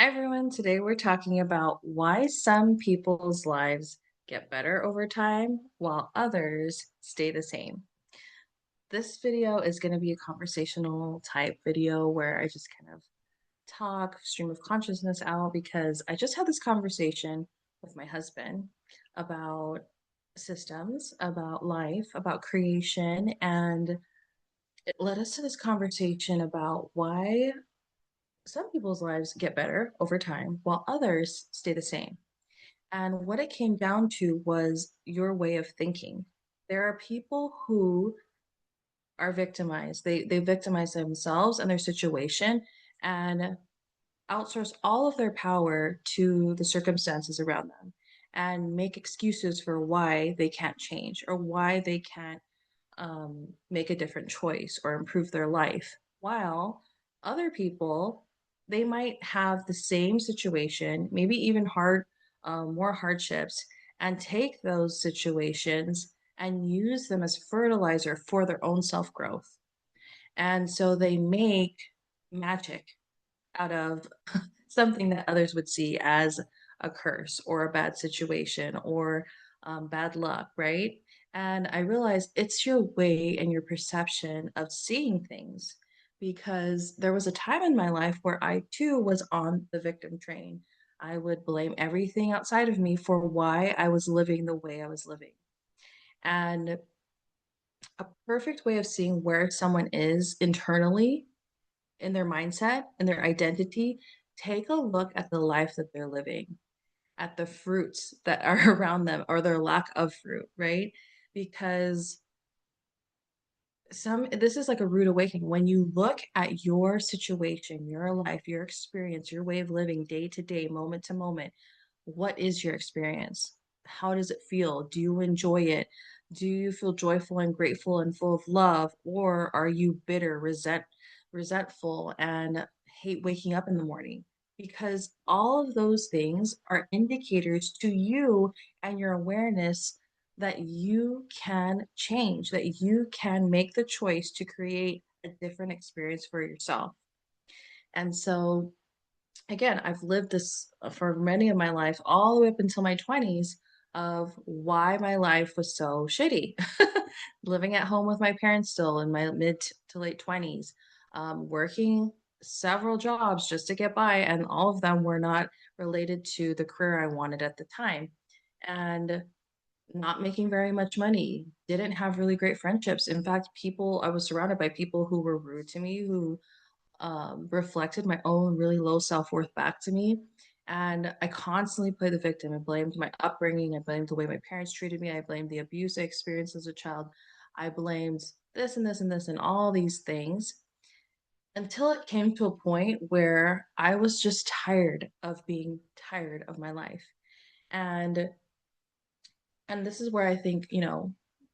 Hi, everyone. Today we're talking about why some people's lives get better over time while others stay the same. This video is going to be a conversational type video where I just kind of talk stream of consciousness out because I just had this conversation with my husband about systems, about life, about creation, and it led us to this conversation about why some people's lives get better over time while others stay the same. And what it came down to was your way of thinking. There are people who are victimized. They victimize themselves and their situation and outsource all of their power to the circumstances around them and make excuses for why they can't change or why they can't make a different choice or improve their life. While other people, they might have the same situation, maybe even more hardships, and take those situations and use them as fertilizer for their own self growth. And so they make magic out of something that others would see as a curse or a bad situation or bad luck, right? And I realized it's your way and your perception of seeing things because there was a time in my life where I too was on the victim train. I would blame everything outside of me for why I was living the way I was living. And a perfect way of seeing where someone is internally in their mindset and their identity, take a look at the life that they're living, at the fruits that are around them or their lack of fruit, right? Because this is like a rude awakening. When you look at your situation, your life, your experience, your way of living day to day, moment to moment, what is your experience? How does it feel? Do you enjoy it? Do you feel joyful and grateful and full of love? Or are you bitter, resentful, and hate waking up in the morning? Because all of those things are indicators to you and your awareness that you can change, that you can make the choice to create a different experience for yourself. And so again, I've lived this for many of my life, all the way up until my 20s, of why my life was so shitty. Living at home with my parents still in my mid to late 20s, working several jobs just to get by, and all of them were not related to the career I wanted at the time. And not making very much money, didn't have really great friendships. In fact, I was surrounded by people who were rude to me, who reflected my own really low self worth back to me. And I constantly played the victim. I blamed my upbringing. I blamed the way my parents treated me. I blamed the abuse I experienced as a child. I blamed this and this and this and all these things until it came to a point where I was just tired of being tired of my life. And and this is where I think,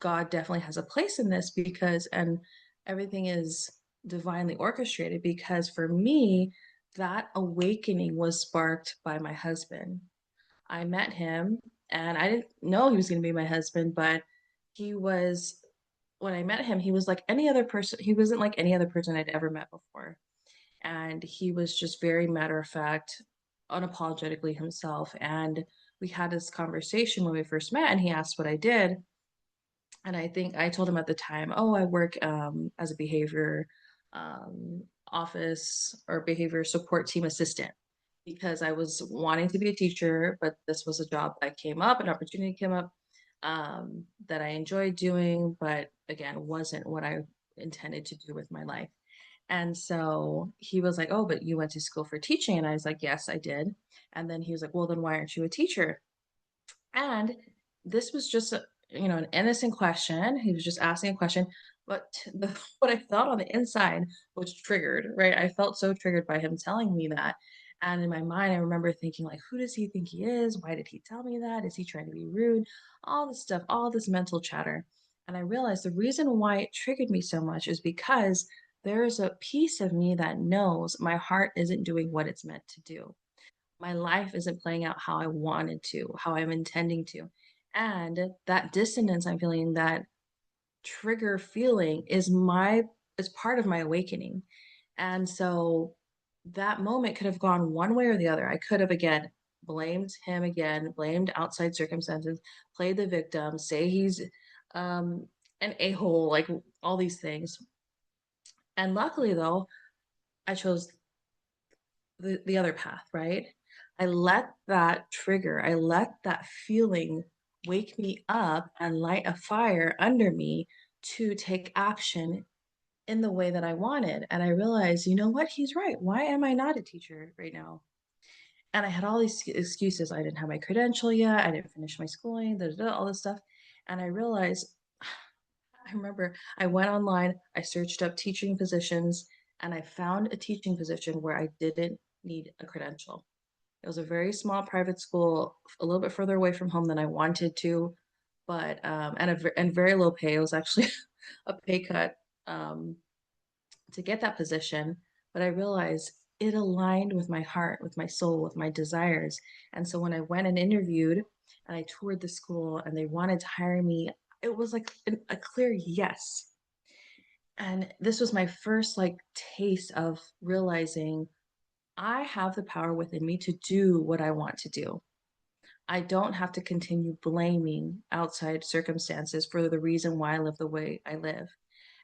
God definitely has a place in this because and everything is divinely orchestrated because for me that awakening was sparked by my husband. I met him and I didn't know he was going to be my husband, but he was when I met him, he was like any other person. He wasn't like any other person I'd ever met before. And he was just very matter of fact, unapologetically himself. And we had this conversation when we first met, and he asked what I did. And I think I told him at the time, oh, I work as a behavior office or behavior support team assistant because I was wanting to be a teacher, but this was a job that came up, an opportunity came up that I enjoyed doing, but again, wasn't what I intended to do with my life. And so he was like, oh, but you went to school for teaching. And I was like, yes, I did. And then he was like, well, then why aren't you a teacher? And this was just an innocent question. He was just asking a question, but what I felt on the inside was triggered, right? I felt so triggered by him telling me that. And in my mind, I remember thinking, like, who does he think he is? Why did he tell me that? Is he trying to be rude? All this stuff, all this mental chatter. And I realized the reason why it triggered me so much is because there is a piece of me that knows my heart isn't doing what it's meant to do. My life isn't playing out how I wanted to, how I'm intending to. And that dissonance I'm feeling, that trigger feeling is part of my awakening. And so that moment could have gone one way or the other. I could have again blamed him again, blamed outside circumstances, played the victim, say he's um an a-hole, like all these things. And luckily though, I chose the other path, right? I let that trigger, I let that feeling wake me up and light a fire under me to take action in the way that I wanted. And I realized, you know what? He's right. Why am I not a teacher right now? And I had all these excuses. I didn't have my credential yet. I didn't finish my schooling, all this stuff. And I realized, I remember I went online, I searched up teaching positions, and I found a teaching position where I didn't need a credential. It was a very small private school, a little bit further away from home than I wanted to, but and very low pay. It was actually a pay cut um, to get that position, but I realized it aligned with my heart, with my soul, with my desires. And so when I went and interviewed and I toured the school and they wanted to hire me, it was like a clear yes. And this was my first like taste of realizing I have the power within me to do what I want to do. I don't have to continue blaming outside circumstances for the reason why I live the way I live.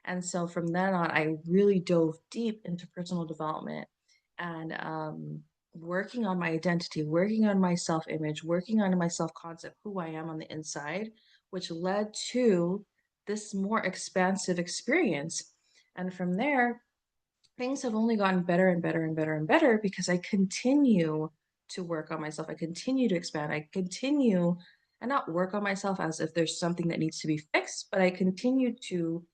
And so from then on, I really dove deep into personal development and working on my identity, working on my self image, working on my self concept, who I am on the inside, which led to this more expansive experience. And from there, things have only gotten better and better and better and better because I continue to work on myself. I continue to expand. I continue and not work on myself as if there's something that needs to be fixed, but I continue to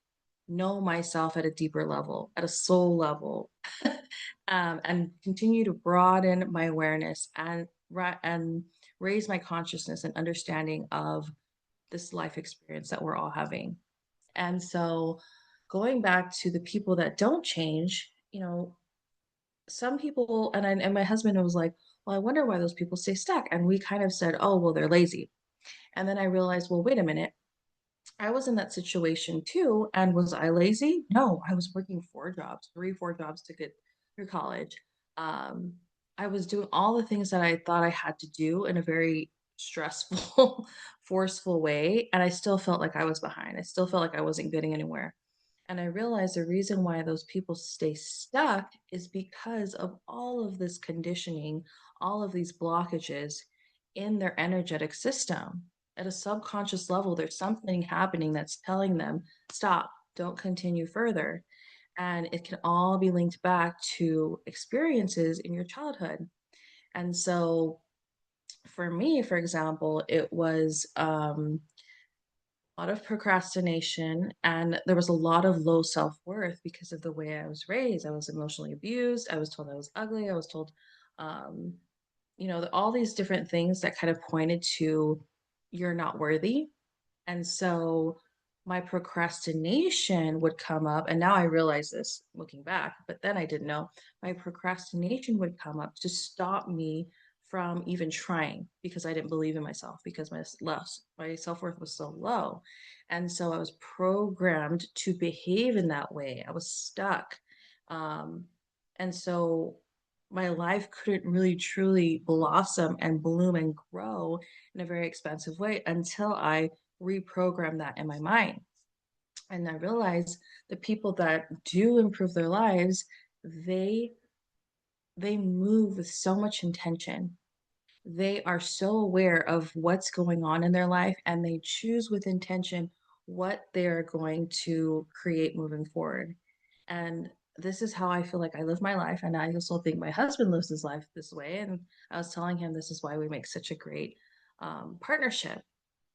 know myself at a deeper level, at a soul level, and continue to broaden my awareness and raise my consciousness and understanding of this life experience that we're all having. And so, going back to the people that don't change, some people, and my husband was like, "Well, I wonder why those people stay stuck." And we kind of said, "Oh, well, they're lazy." And then I realized, well, wait a minute. I was in that situation too. And was I lazy? No, I was working 4 jobs, 4 jobs to get through college. Um, I was doing all the things that I thought I had to do in a very stressful, forceful way. And I still felt like I was behind. I still felt like I wasn't getting anywhere. And I realized the reason why those people stay stuck is because of all of this conditioning, all of these blockages in their energetic system. At a subconscious level, there's something happening that's telling them, stop, don't continue further. And it can all be linked back to experiences in your childhood. And so for me, for example, it was a lot of procrastination, and there was a lot of low self-worth because of the way I was raised. I was emotionally abused. I was told I was ugly. I was told, um, all these different things that kind of pointed to you're not worthy. And so my procrastination would come up. And now I realize this looking back, but then I didn't know. My procrastination would come up to stop me from even trying because I didn't believe in myself because my self-worth was so low. And so I was programmed to behave in that way. I was stuck. Um, and so my life couldn't really truly blossom and bloom and grow in a very expansive way until I reprogram that in my mind. And I realized the people that do improve their lives, they they move with so much intention. They are so aware of what's going on in their life and they choose with intention what they're going to create moving forward. And this is how I feel like I live my life. And I also think my husband lives his life this way. And I was telling him this is why we make such a great partnership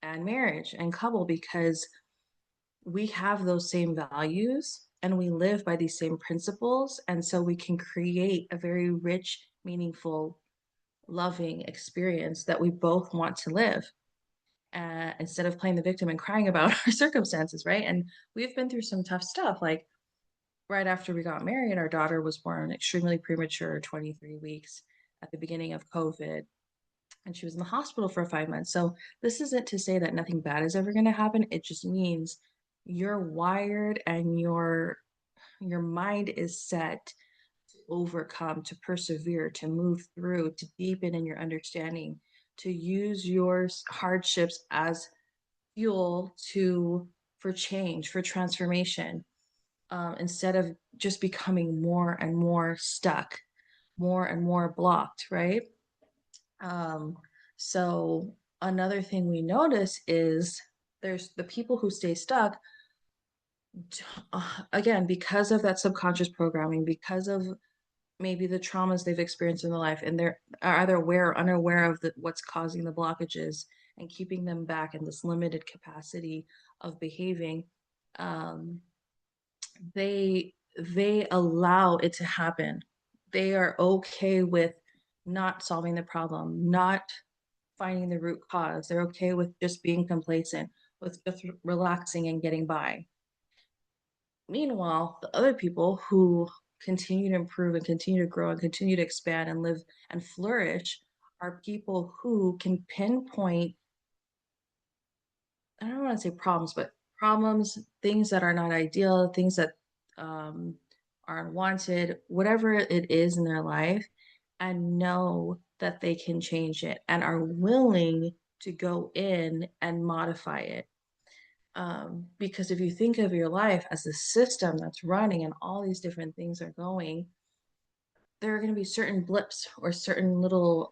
and marriage and couple because we have those same values and we live by these same principles. And so we can create a very rich, meaningful, loving experience that we both want to live instead of playing the victim and crying about our circumstances, right? And we've been through some tough stuff. Like right after we got married, our daughter was born extremely premature, 23 weeks at the beginning of COVID, and she was in the hospital for 5 months. So this isn't to say that nothing bad is ever going to happen. It just means you're wired and your mind is set overcome, to persevere, to move through, to deepen in your understanding, to use your hardships as fuel to for change, for transformation, instead of just becoming more and more stuck, more and more blocked, right? Um, so another thing we notice is there's the people who stay stuck, again, because of that subconscious programming, because of maybe the traumas they've experienced in their life, and they're either aware or unaware of what's causing the blockages and keeping them back in this limited capacity of behaving. Um, they allow it to happen. They are okay with not solving the problem, not finding the root cause. They're okay with just being complacent, with just relaxing and getting by. Meanwhile, the other people who continue to improve and continue to grow and continue to expand and live and flourish are people who can pinpoint, I don't want to say problems, but problems, things that are not ideal, things that um, are unwanted, whatever it is in their life, and know that they can change it and are willing to go in and modify it. Because if you think of your life as a system that's running and all these different things are going, there are going to be certain blips or certain little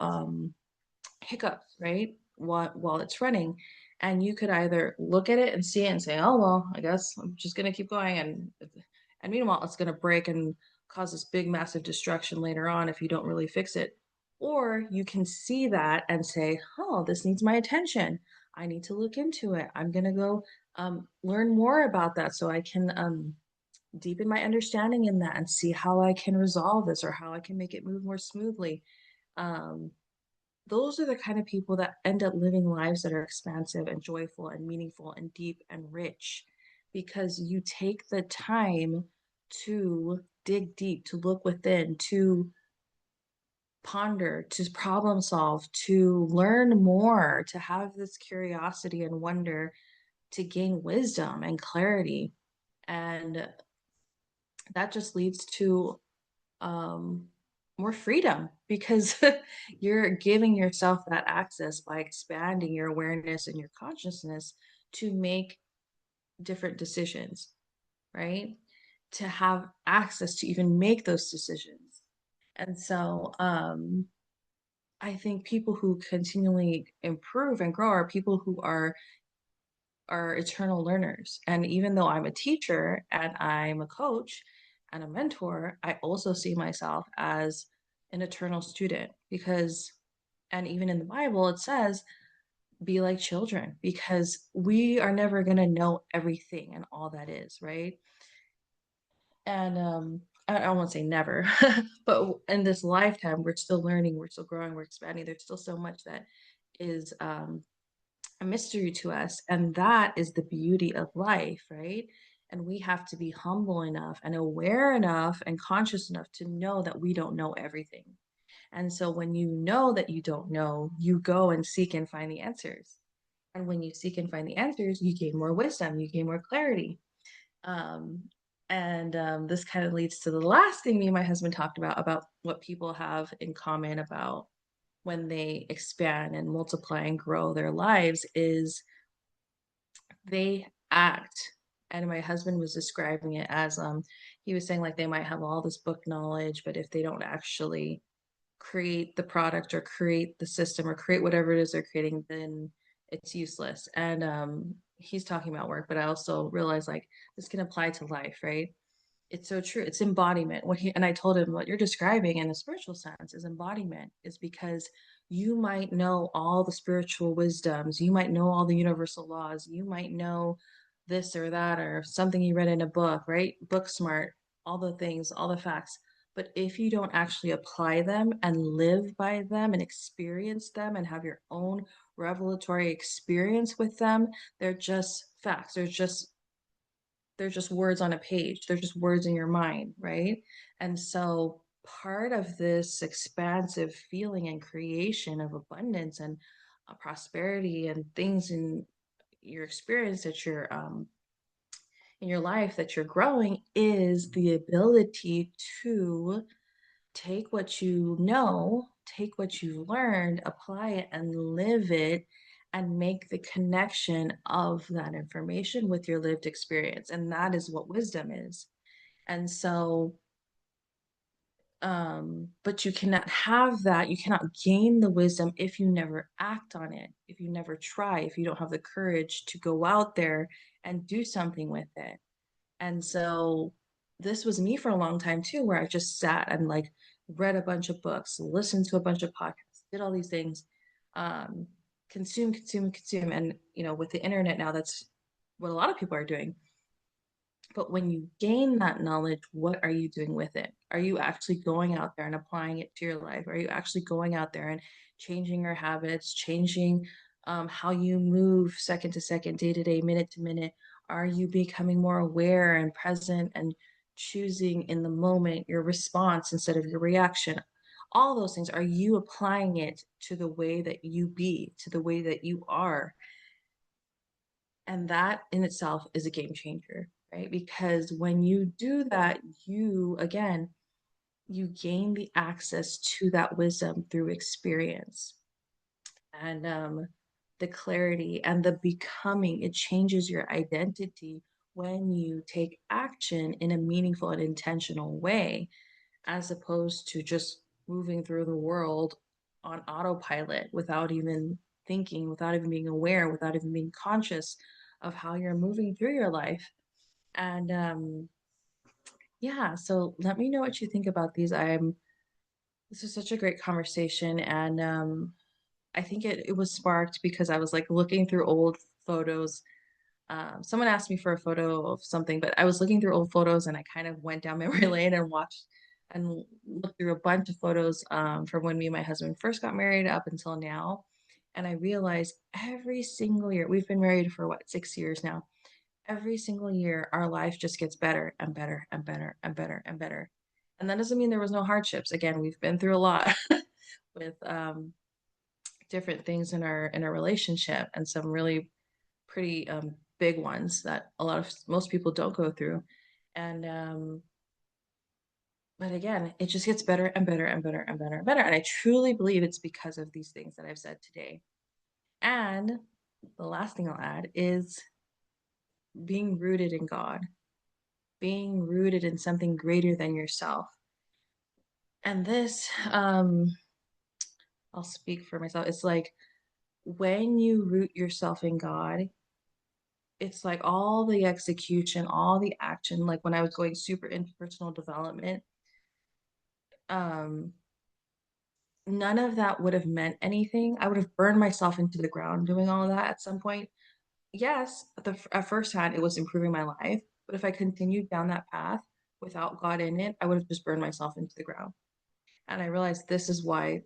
hiccups, right? While it's running. And you could either look at it and see it and say, oh, well, I guess I'm just going to keep going. And meanwhile, it's going to break and cause this big, massive destruction later on if you don't really fix it. Or you can see that and say, oh, this needs my attention. I need to look into it. I'm going to go learn more about that so I can deepen my understanding in that and see how I can resolve this or how I can make it move more smoothly. Um, those are the kind of people that end up living lives that are expansive and joyful and meaningful and deep and rich because you take the time to dig deep, to look within, to ponder, to problem solve, to learn more, to have this curiosity and wonder, to gain wisdom and clarity. And that just leads to um, more freedom because you're giving yourself that access by expanding your awareness and your consciousness to make different decisions, right? To have access to even make those decisions. And so I think people who continually improve and grow are people who are eternal learners. And even though I'm a teacher and I'm a coach and a mentor, I also see myself as an eternal student because, and even in the Bible, it says, be like children because we are never going to know everything and all that is, right? And I won't say never, but in this lifetime, we're still learning, we're still growing, we're expanding. There's still so much that is a mystery to us. And that is the beauty of life, right? And we have to be humble enough and aware enough and conscious enough to know that we don't know everything. And so when you know that you don't know, you go and seek and find the answers. And when you seek and find the answers, you gain more wisdom, you gain more clarity. Um, and this kind of leads to the last thing me and my husband talked about what people have in common about when they expand and multiply and grow their lives is they act. And my husband was describing it as he was saying like they might have all this book knowledge, but if they don't actually create the product or create the system or create whatever it is they're creating, then it's useless. And he's talking about work, but I also realize like this can apply to life, right? It's so true. It's embodiment. What he and I told him what you're describing in a spiritual sense is embodiment, is because you might know all the spiritual wisdoms, you might know all the universal laws, you might know this or that or something you read in a book, right? Book smart, all the things, all the facts. But if you don't actually apply them and live by them and experience them and have your own revelatory experience with them, they're just facts. They're just words on a page. They're just words in your mind, right? And so part of this expansive feeling and creation of abundance and prosperity and things in your experience that you're in your life that you're growing is the ability to take what you know, take what you've learned, apply it and live it and make the connection of that information with your lived experience. And that is what wisdom is. And so, but you cannot have that, you cannot gain the wisdom if you never act on it, if you never try, if you don't have the courage to go out there and do something with it. And so this was me for a long time too, where I just sat and like read a bunch of books, listened to a bunch of podcasts, did all these things, um, consume, consume, consume. And, with the internet now, that's what a lot of people are doing. But when you gain that knowledge, what are you doing with it? Are you actually going out there and applying it to your life? Are you actually going out there and changing your habits, changing how you move second to second, day to day, minute to minute? Are you becoming more aware and present and choosing in the moment your response instead of your reaction? All those things, are you applying it to the way that you be, to the way that you are? And that in itself is a game changer, right? Because when you do that, again, you gain the access to that wisdom through experience and the clarity and the becoming. It changes your identity when you take action in a meaningful and intentional way, as opposed to just moving through the world on autopilot without even thinking, without even being aware, without even being conscious of how you're moving through your life. And yeah, so let me know what you think about these. This is such a great conversation, and I think it was sparked because I was like looking through old photos. Someone asked me for a photo of something, but I was looking through old photos and I kind of went down memory lane and watched and looked through a bunch of photos from when me and my husband first got married up until now. And I realized every single year, we've been married for what, 6 years now. Every single year, our life just gets better and better and better and better and better. And that doesn't mean there was no hardships. Again, we've been through a lot with different things in our relationship and some really pretty big ones that most people don't go through. And but again, it just gets better and better and better and better and better. And I truly believe it's because of these things that I've said today. And the last thing I'll add is being rooted in God, being rooted in something greater than yourself. And this, I'll speak for myself. It's like when you root yourself in God, it's like all the execution, all the action, like when I was going super into personal development, um, none of that would have meant anything. I would have burned myself into the ground doing all of that at some point. Yes, at first hand, it was improving my life. But if I continued down that path without God in it, I would have just burned myself into the ground. And I realized this is why,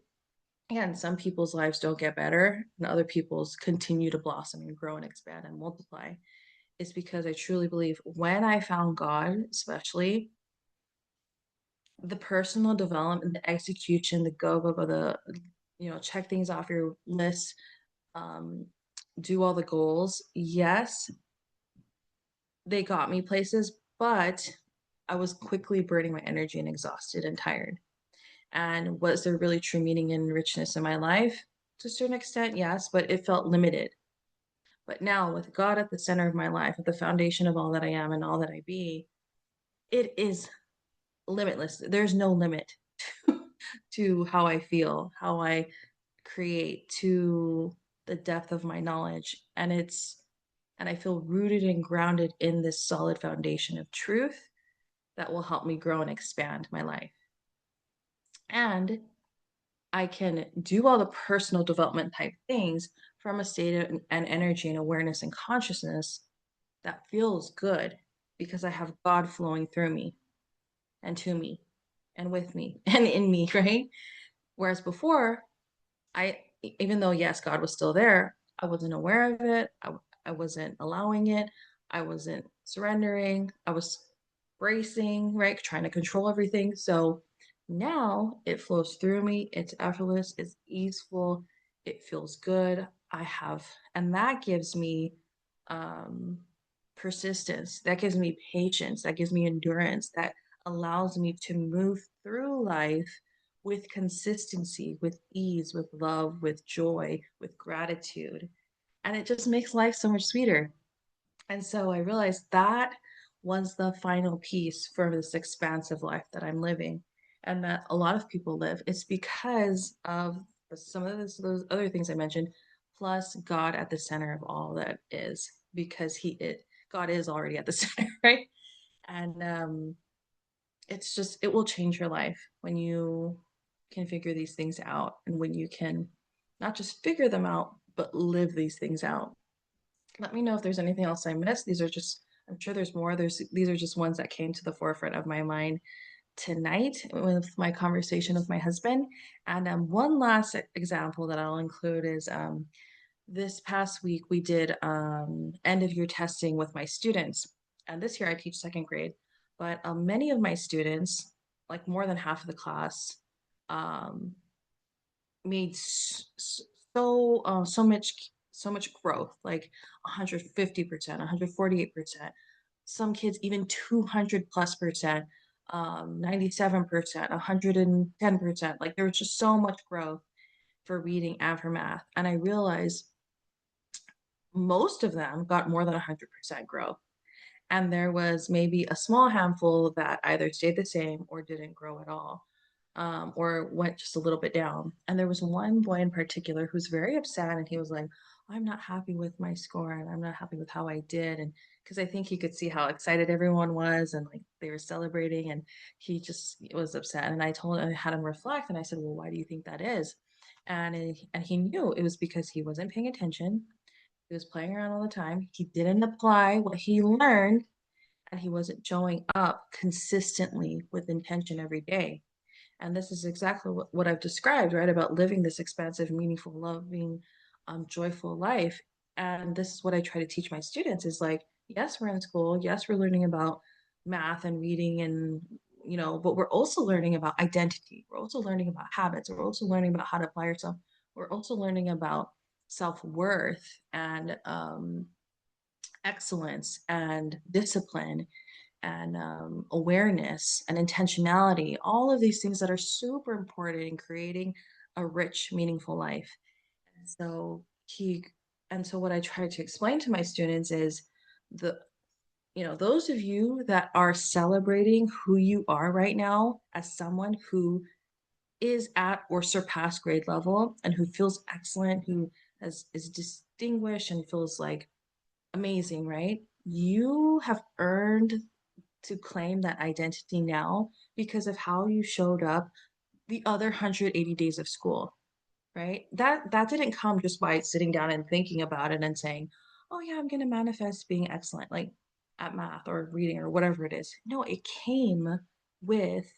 again, some people's lives don't get better and other people's continue to blossom and grow and expand and multiply. Is because I truly believe when I found God, especially the personal development, the execution, the go, check things off your list, um, do all the goals. Yes, they got me places, but I was quickly burning my energy and exhausted and tired. And was there really true meaning and richness in my life? To a certain extent, yes, but it felt limited. But now, with God at the center of my life, at the foundation of all that I am and all that I be, it is limitless. There's no limit to how I feel, how I create, to the depth of my knowledge. And I feel rooted and grounded in this solid foundation of truth that will help me grow and expand my life. And I can do all the personal development type things from a state of, and energy and awareness and consciousness that feels good because I have God flowing through me and to me and with me and in me, right? Whereas before, even though, yes, God was still there, I wasn't aware of it. I wasn't allowing it. I wasn't surrendering. I was bracing, right? Trying to control everything. So now it flows through me. It's effortless. It's easeful. It feels good. And that gives me um, persistence. That gives me patience. That gives me endurance. That allows me to move through life with consistency, with ease, with love, with joy, with gratitude. And it just makes life so much sweeter. And so I realized that was the final piece for this expansive life that I'm living and that a lot of people live. It's because of some of those other things I mentioned, plus God at the center of all that is, because God is already at the center, right? And it's just, it will change your life when you can figure these things out and when you can not just figure them out, but live these things out. Let me know if there's anything else I missed. These are just, I'm sure there's more. These are just ones that came to the forefront of my mind tonight with my conversation with my husband. And one last example that I'll include is this past week we did end of year testing with my students. And this year I teach second grade, but many of my students, like more than half of the class, um, made so much growth, like 150%, 148%. Some kids even 200 plus percent, 97%, 110%. Like there was just so much growth for reading and for math. And I realized most of them got more than 100% growth. And there was maybe a small handful that either stayed the same or didn't grow at all, or went just a little bit down. And there was one boy in particular who's very upset, and he was like, I'm not happy with my score, and I'm not happy with how I did. And because I think he could see how excited everyone was, and like they were celebrating, and he just was upset. And I had him reflect, and I said, well, why do you think that is? And he knew it was because he wasn't paying attention. He was playing around all the time. He didn't apply what he learned, and he wasn't showing up consistently with intention every day. And this is exactly what I've described, right? About living this expansive, meaningful, loving, joyful life. And this is what I try to teach my students is like, yes, we're in school. Yes, we're learning about math and reading and, but we're also learning about identity. We're also learning about habits. We're also learning about how to apply yourself. We're also learning about self-worth and excellence and discipline and awareness and intentionality, all of these things that are super important in creating a rich, meaningful life. And so what I try to explain to my students is the, those of you that are celebrating who you are right now as someone who is at or surpassed grade level and who feels excellent, who is distinguished and feels like amazing, right? You have earned to claim that identity now because of how you showed up the other 180 days of school, right? That didn't come just by sitting down and thinking about it and saying, "Oh yeah, I'm going to manifest being excellent like at math or reading or whatever it is." No, it came with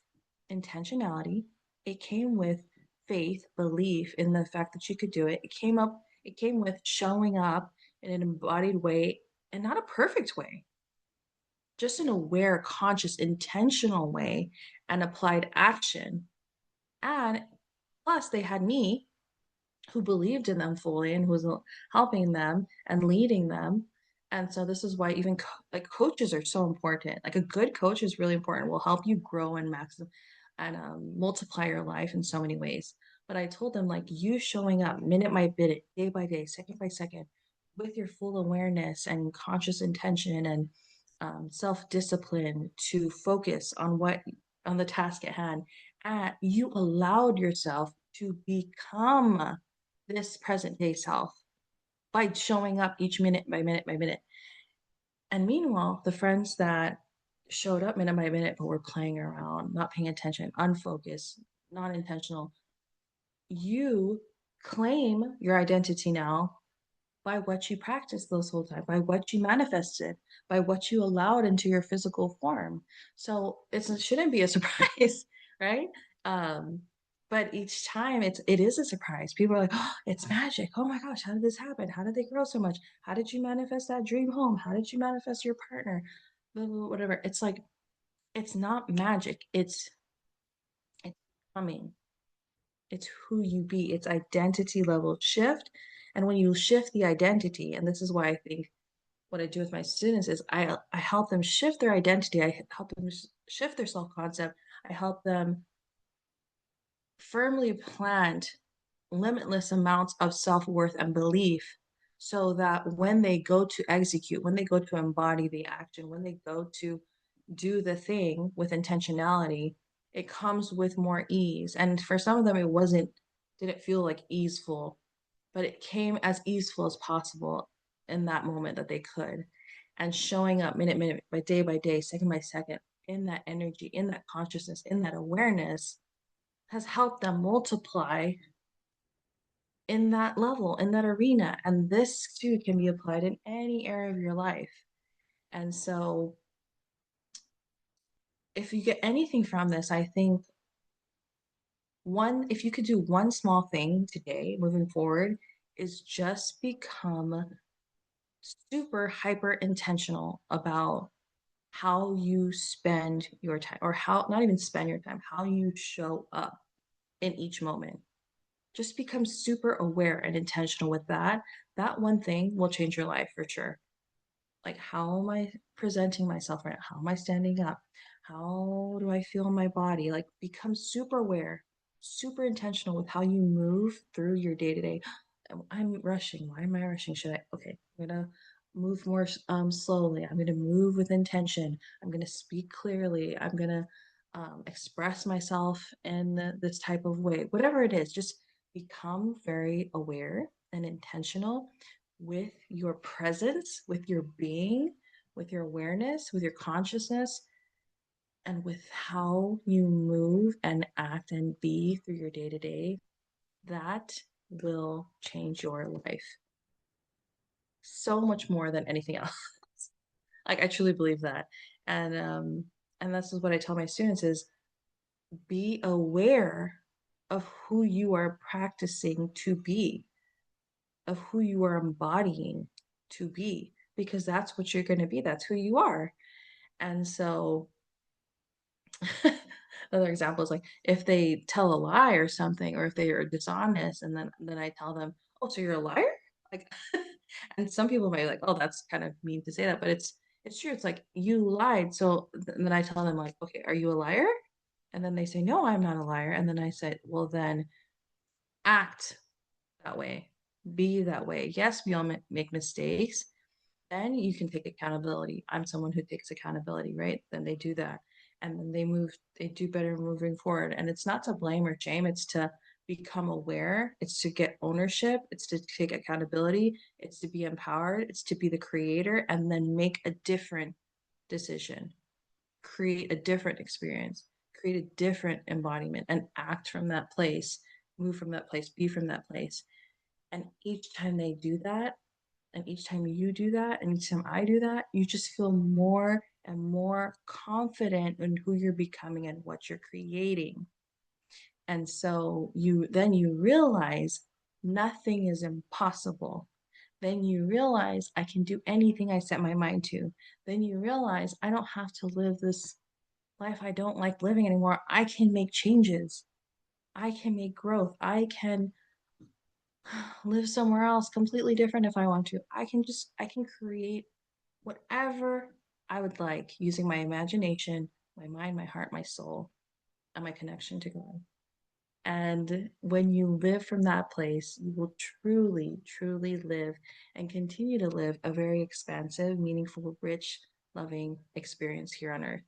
intentionality. It came with faith, belief in the fact that you could do it. It came with showing up in an embodied way and not a perfect way, just an aware, conscious, intentional way and applied action. And plus, they had me who believed in them fully and who was helping them and leading them. And so this is why even like coaches are so important. Like a good coach is really important. Will help you grow and maximum and multiply your life in so many ways. But I told them like you showing up minute by minute, day by day, second by second, with your full awareness and conscious intention and self-discipline to focus on the task at hand. And you allowed yourself to become this present day self by showing up each minute by minute by minute. And meanwhile, the friends that showed up minute by minute but were playing around, not paying attention, unfocused, non intentional, you claim your identity now by what you practiced those whole time, by what you manifested, by what you allowed into your physical form. So it shouldn't be a surprise, right? Um, but each time it is a surprise. People are like, oh, it's magic. Oh my gosh, how did this happen? How did they grow so much? How did you manifest that dream home? How did you manifest your partner? Blah, blah, blah, whatever. It's like it's not magic. It's coming. It's who you be. It's identity level shift. And when you shift the identity, and this is why I think what I do with my students is I help them shift their identity. I help them shift their self-concept. I help them firmly plant limitless amounts of self-worth and belief so that when they go to execute, when they go to embody the action, when they go to do the thing with intentionality, it comes with more ease. And for some of them, didn't feel like easeful, but it came as easeful as possible in that moment that they could. And showing up minute by day, second by second, in that energy, in that consciousness, in that awareness has helped them multiply in that level, in that arena. And this too can be applied in any area of your life. And so, if you get anything from this, I think if you could do one small thing today moving forward, is just become super hyper intentional about how you spend your time, or how, not even spend your time, how you show up in each moment. Just become super aware and intentional with that. That one thing will change your life for sure. Like, how am I presenting myself right now? How am I standing up? How do I feel in my body? Like, become super aware, super intentional with how you move through your day to day. I'm rushing. Why am I rushing? Okay, I'm gonna move more slowly. I'm gonna move with intention. I'm gonna speak clearly. I'm gonna express myself in this type of way. Whatever it is, just become very aware and intentional with your presence, with your being, with your awareness, with your consciousness, and with how you move and act and be through your day to day, that will change your life so much more than anything else. Like, I truly believe that. And this is what I tell my students is be aware of who you are practicing to be, of who you are embodying to be, because that's what you're going to be. That's who you are. And so, another example is like if they tell a lie or something, or if they are dishonest, and then I tell them, "Oh, so you're a liar?" Like, and some people might be like, "Oh, that's kind of mean to say that," but it's true. It's like you lied. So then I tell them like, "Okay, are you a liar?" And then they say, "No, I'm not a liar." And then I said, "Well, then act that way, be that way. Yes, we all make mistakes. Then you can take accountability. I'm someone who takes accountability, right? Then they do that. And then they do better moving forward. And it's not to blame or shame, it's to become aware, it's to get ownership, it's to take accountability, it's to be empowered, it's to be the creator, and then make a different decision, create a different experience, create a different embodiment, and act from that place, move from that place, be from that place. And each time they do that, and each time you do that, and each time I do that, you just feel more and more confident in who you're becoming and what you're creating. And so you realize nothing is impossible. Then you realize I can do anything I set my mind to. Then you realize I don't have to live this life I don't like living anymore. I can make changes. I can make growth. I can live somewhere else completely different if I want to. I can create whatever I would like using my imagination, my mind, my heart, my soul, and my connection to God. And when you live from that place, you will truly, truly live and continue to live a very expansive, meaningful, rich, loving experience here on earth.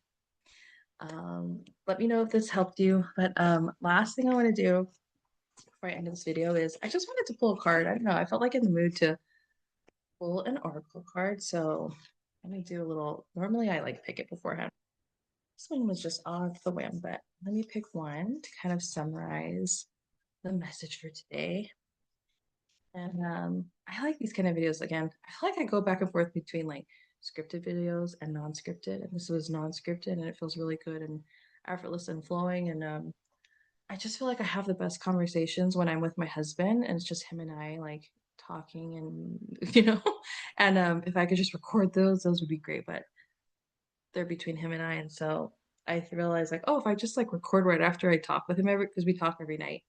Let me know if this helped you. But last thing I want to do before I end this video is I just wanted to pull a card. I don't know. I felt like in the mood to pull an oracle card. So I'm going to do a little, normally I like pick it beforehand. This one was just off the whim, but let me pick one to kind of summarize the message for today. And I like these kind of videos. Again, I feel like I go back and forth between like scripted videos and non-scripted. And this was non-scripted and it feels really good and effortless and flowing. And I just feel like I have the best conversations when I'm with my husband and it's just him and I like talking and and if I could just record those would be great, but they're between him and I. And so I realized like, oh, if I just like record right after I talk with him because we talk every night,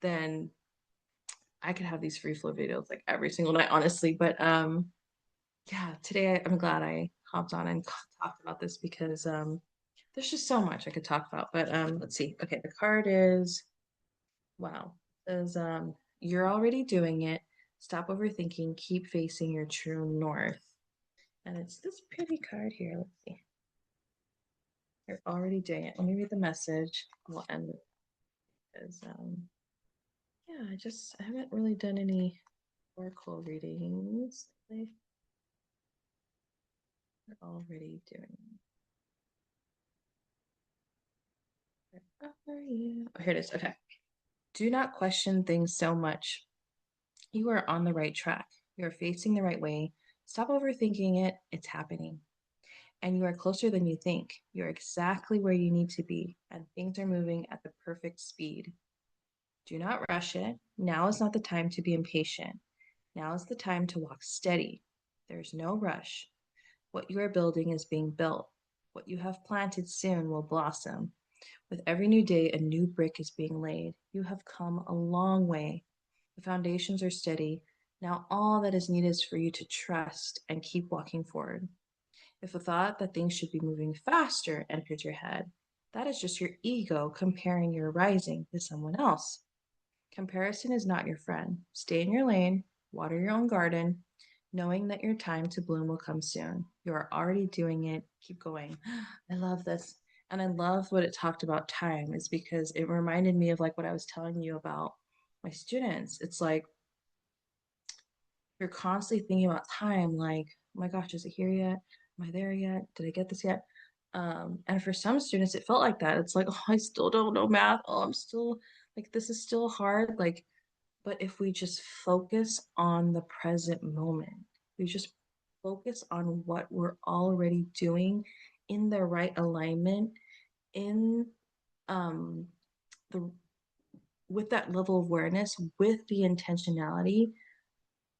then I could have these free flow videos like every single night, honestly. But yeah, today I'm glad I hopped on and talked about this because There's just so much I could talk about, but let's see. Okay, the card is wow. It says you're already doing it. Stop overthinking. Keep facing your true north. And it's this pretty card here. Let's see. You're already doing it. Let me read the message. We'll end with is yeah, I haven't really done any oracle readings. They're already doing. Where are you? Oh, here it is. Okay. Do not question things so much. You are on the right track. You are facing the right way. Stop overthinking it. It's happening. And you are closer than you think. You're exactly where you need to be, and things are moving at the perfect speed. Do not rush it. Now is not the time to be impatient. Now is the time to walk steady. There's no rush. What you are building is being built. What you have planted soon will blossom. With every new day, a new brick is being laid. You have come a long way. The foundations are steady. Now all that is needed is for you to trust and keep walking forward. If a thought that things should be moving faster enters your head, that is just your ego comparing your rising to someone else. Comparison is not your friend. Stay in your lane, water your own garden, knowing that your time to bloom will come soon. You are already doing it. Keep going. I love this. And I love what it talked about time, is because it reminded me of like what I was telling you about my students. It's like you're constantly thinking about time, like, oh my gosh, is it here yet? Am I there yet? Did I get this yet? And for some students, it felt like that. It's like, oh, I still don't know math. Oh, I'm still like, this is still hard. Like, but if we just focus on the present moment, we just focus on what we're already doing in the right alignment, in um, the with that level of awareness, with the intentionality,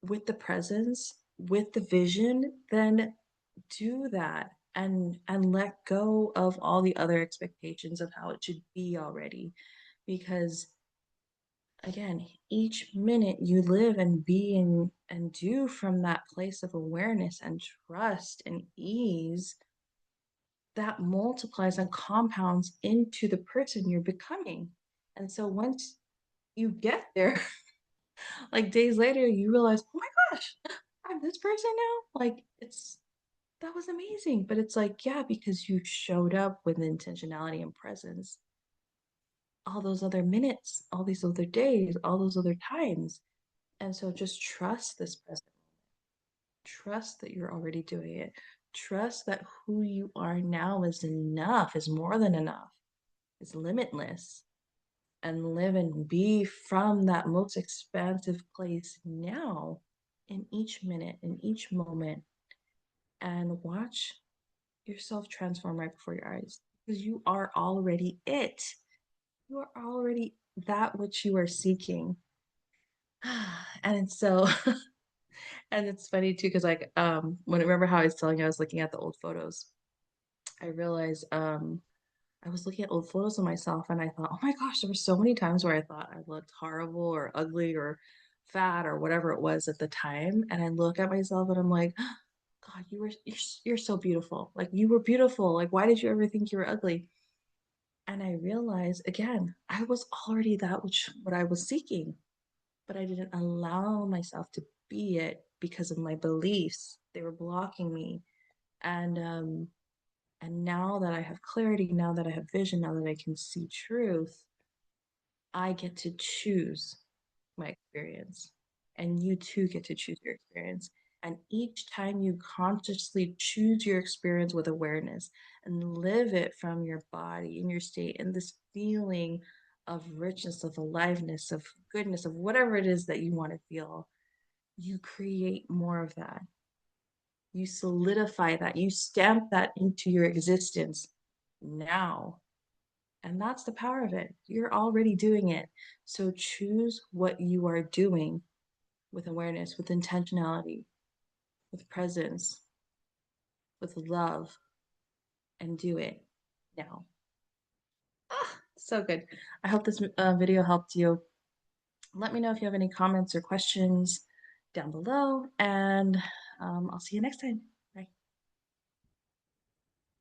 with the presence, with the vision, then do that and let go of all the other expectations of how it should be already, because again, each minute you live and be and do from that place of awareness and trust and ease, that multiplies and compounds into the person you're becoming. And so once you get there, like days later, you realize, oh my gosh, I'm this person now. Like it's that was amazing. But it's like, yeah, because you showed up with intentionality and presence all those other minutes, all these other days, all those other times. And so just trust this present. Trust that you're already doing it. Trust that who you are now is enough, is more than enough, is limitless. And live and be from that most expansive place now in each minute, in each moment, and watch yourself transform right before your eyes because you are already it. You are already that which you are seeking. And so and it's funny too because like when remember how I was telling you I was looking at the old photos, I realized I was looking at old photos of myself and I thought, oh my gosh, there were so many times where I thought I looked horrible or ugly or fat or whatever it was at the time. And I look at myself and I'm like, God, you're so beautiful. Like you were beautiful. Like why did you ever think you were ugly? And I realized again, I was already that which what I was seeking, but I didn't allow myself to be it because of my beliefs. They were blocking me. And now that I have clarity, now that I have vision, now that I can see truth, I get to choose my experience. And you too get to choose your experience. And each time you consciously choose your experience with awareness and live it from your body in your state and this feeling of richness, of aliveness, of goodness, of whatever it is that you want to feel, you create more of that. You solidify that. You stamp that into your existence now. And that's the power of it. You're already doing it. So choose what you are doing with awareness, with intentionality, with presence, with love, and do it now. Ah, so good. I hope this video helped you. Let me know if you have any comments or questions down below, and I'll see you next time.